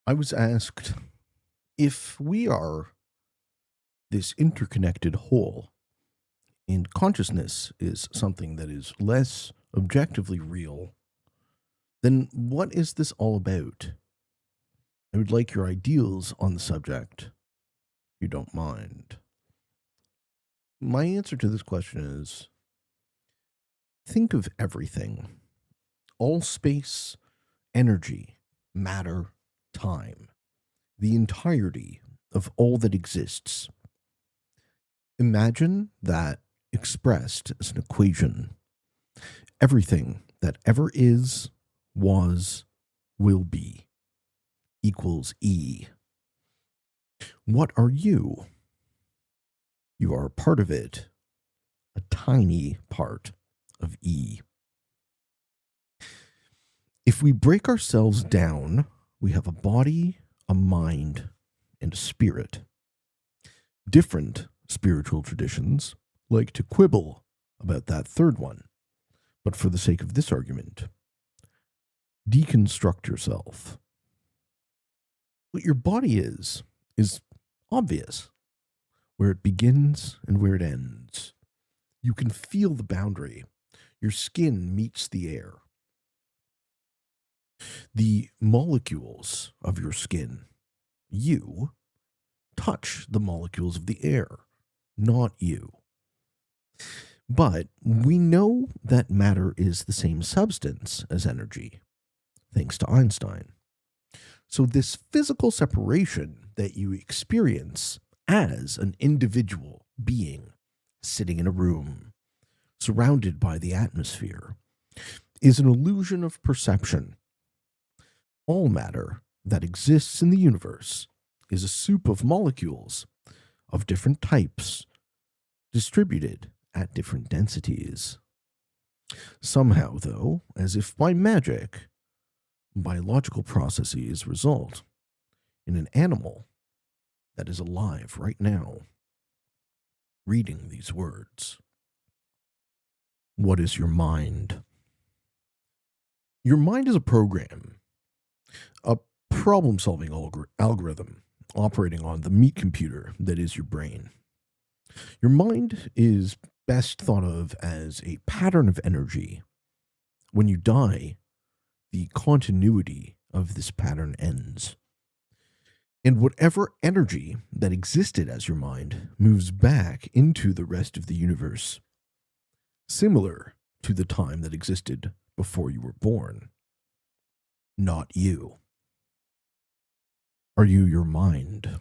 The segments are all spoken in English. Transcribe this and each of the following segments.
I was asked if we are this interconnected whole and consciousness is something that is less objectively real, then what is this all about? I would like your ideals on the subject, if you don't mind. My answer to this question is think of everything, all space, energy, matter, time, the entirety of all that exists. Imagine that expressed as an equation. Everything that ever is, was, will be equals E. What are you? You are a part of it, a tiny part of E. If we break ourselves down, we have a body, a mind, and a spirit. Different spiritual traditions like to quibble about that third one, but for the sake of this argument, deconstruct yourself. What your body is obvious, where it begins and where it ends. You can feel the boundary. Your skin meets the air. The molecules of your skin, you, touch the molecules of the air, not you. But we know that matter is the same substance as energy, thanks to Einstein. So this physical separation that you experience as an individual being sitting in a room, surrounded by the atmosphere, is an illusion of perception. All matter that exists in the universe is a soup of molecules of different types, distributed at different densities. Somehow, though, as if by magic, biological processes result in an animal that is alive right now, reading these words. What is your mind? Your mind is a program, a problem-solving algorithm operating on the meat computer that is your brain. Your mind is best thought of as a pattern of energy. When you die, the continuity of this pattern ends. And whatever energy that existed as your mind moves back into the rest of the universe, similar to the time that existed before you were born. Not you. Are you your mind?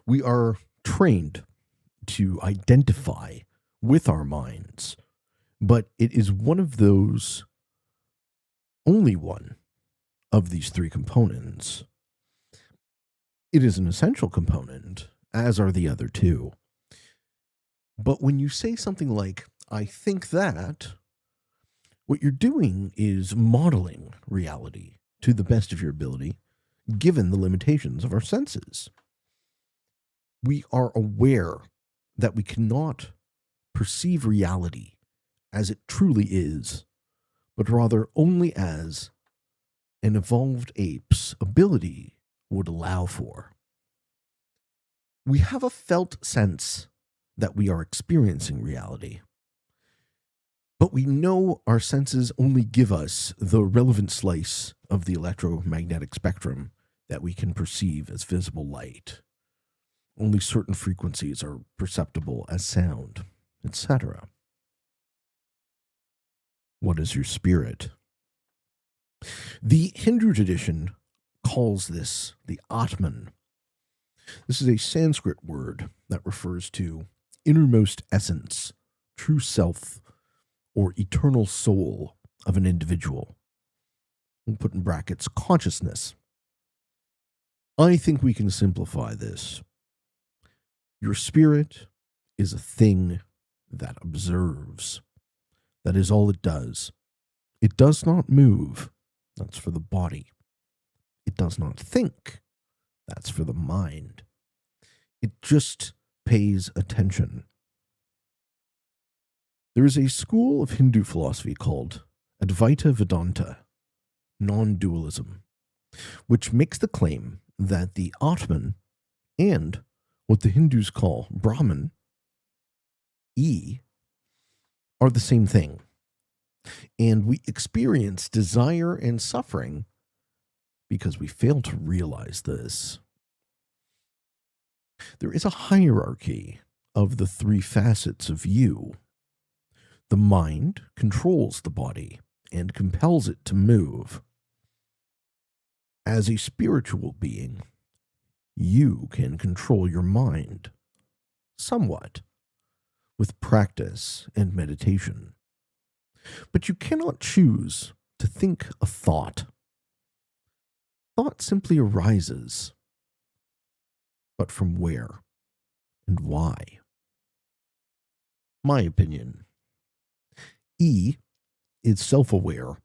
We are trained to identify with our minds, but it is one of those, only one of these three components. It is an essential component, as are the other two. But when you say something like, I think that, what you're doing is modeling reality to the best of your ability, given the limitations of our senses. We are aware that we cannot perceive reality as it truly is, but rather only as an evolved ape's ability would allow for. We have a felt sense that we are experiencing reality, but we know our senses only give us the relevant slice of the electromagnetic spectrum that we can perceive as visible light. Only certain frequencies are perceptible as sound, etc. What is your spirit? The Hindu tradition calls this the Atman. This is a Sanskrit word that refers to innermost essence, true self, or eternal soul of an individual. We'll put in brackets consciousness. I think we can simplify this. Your spirit is a thing that observes. That is all it does. It does not move. That's for the body. It does not think. That's for the mind. It just pays attention. There is a school of Hindu philosophy called Advaita Vedanta, non-dualism, which makes the claim that the Atman and what the Hindus call Brahman, E, are the same thing. And we experience desire and suffering because we fail to realize this. There is a hierarchy of the three facets of you. The mind controls the body and compels it to move. As a spiritual being, you can control your mind somewhat with practice and meditation. But you cannot choose to think a thought. Thought simply arises. But from where and why? My opinion. E is self-aware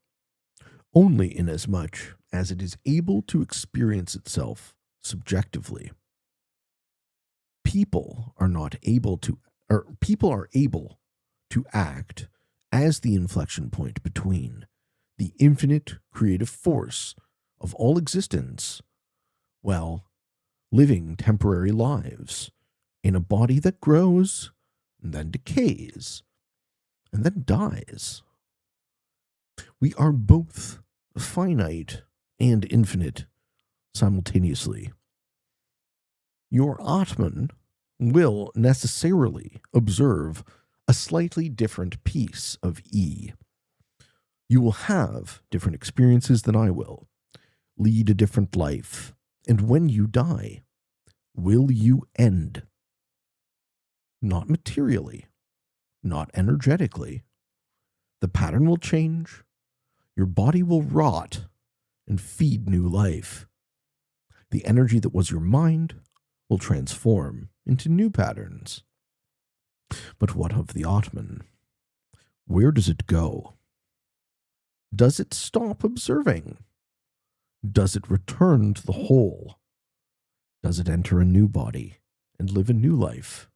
only inasmuch as it is able to experience itself subjectively. People are able to act as the inflection point between the infinite creative force of all existence while living temporary lives in a body that grows and then decays and then dies. We are both finite and infinite simultaneously. Your Atman will necessarily observe a slightly different piece of E. You will have different experiences than I will, lead a different life, and when you die, will you end? Not materially, not energetically. The pattern will change, your body will rot and feed new life. The energy that was your mind will transform into new patterns. But what of the Atman? Where does it go? Does it stop observing? Does it return to the whole? Does it enter a new body and live a new life?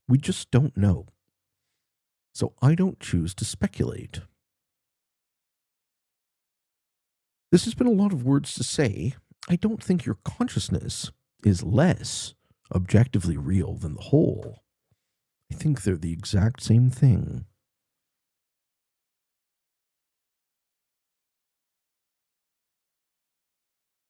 We just don't know. So I don't choose to speculate. This has been a lot of words to say. I don't think your consciousness is less objectively real than the whole. I think they're the exact same thing.